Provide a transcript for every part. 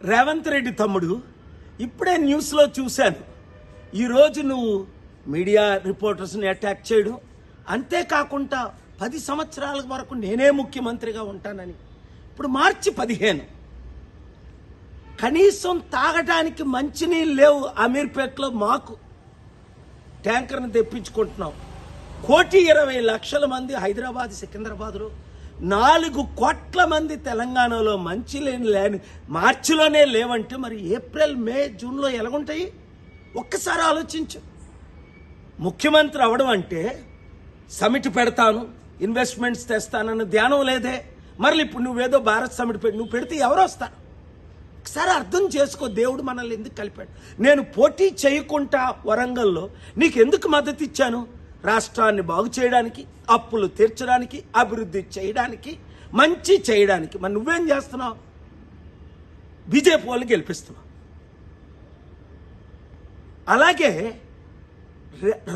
రేవంత్ రెడ్డి తమ్ముడు ఇప్పుడే న్యూస్లో చూశాను. ఈరోజు నువ్వు మీడియా రిపోర్టర్స్ని అటాక్ చేయడం, అంతేకాకుండా 10 సంవత్సరాల వరకు నేనే ముఖ్యమంత్రిగా ఉంటానని. ఇప్పుడు మార్చి 15, కనీసం తాగడానికి మంచినీళ్ళు లేవు. అమీర్పేటలో మాకు ట్యాంకర్ని తెప్పించుకుంటున్నాం. 1,20,00,000 మంది హైదరాబాద్, సికింద్రాబాద్లో, 4 కోట్ల మంది తెలంగాణలో లేని మార్చిలోనే లేవంటే మరి ఏప్రిల్, మే, జూన్లో ఎలాగుంటాయి? ఒక్కసారి ఆలోచించు. ముఖ్యమంత్రి అవడం అంటే సమిట్ పెడతాను, ఇన్వెస్ట్మెంట్స్ తెస్తానన్న ధ్యానం లేదే. మరి ఇప్పుడు నువ్వేదో భారత్ సమిట్ నువ్వు పెడితే ఎవరు వస్తారు? ఒకసారి అర్థం చేసుకో, దేవుడు మనల్ని ఎందుకు కలిపాడు. నేను పోటీ చేయకుండా వరంగల్లో నీకు ఎందుకు మద్దతు ఇచ్చాను? రాష్ట్రాన్ని బాగు చేయడానికి, అప్పులు తీర్చడానికి, అభివృద్ధి చేయడానికి, మంచి చేయడానికి. మరి నువ్వేం చేస్తున్నావు? బీజేపీ వాళ్ళు గెలిపిస్తున్నావు. అలాగే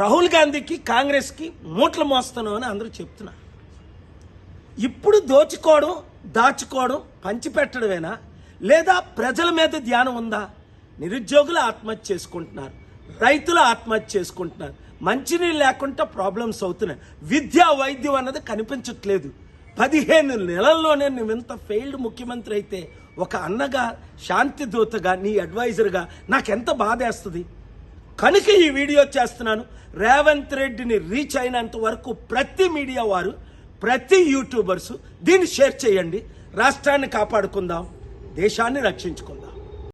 రాహుల్ గాంధీకి, కాంగ్రెస్కి మూటలు మోస్తున్నావు అని అందరూ చెప్తున్నారు. ఇప్పుడు దోచుకోవడం, దాచుకోవడం, పంచిపెట్టడమేనా, లేదా ప్రజల మీద ధ్యానం ఉందా? నిరుద్యోగులు ఆత్మహత్య చేసుకుంటున్నారు, రైతులు ఆత్మహత్య చేసుకుంటున్నారు, మంచినీళ్ళు లేకుండా ప్రాబ్లమ్స్ అవుతున్నాయి, విద్యా వైద్యం అన్నది కనిపించట్లేదు. 15 నెలల్లోనే నువ్వెంత ఫెయిల్డ్ ముఖ్యమంత్రి అయితే, ఒక అన్నగా, శాంతి దూతగా, నీ అడ్వైజర్గా నాకెంత బాధేస్తుంది. కనుక ఈ వీడియో చేస్తున్నాను. రేవంత్ రెడ్డిని రీచ్ అయినంత వరకు ప్రతి మీడియా వారు, ప్రతి యూట్యూబర్స్ దీన్ని షేర్ చేయండి. రాష్ట్రాన్ని కాపాడుకుందాం, దేశాన్ని రక్షించుకుందాం.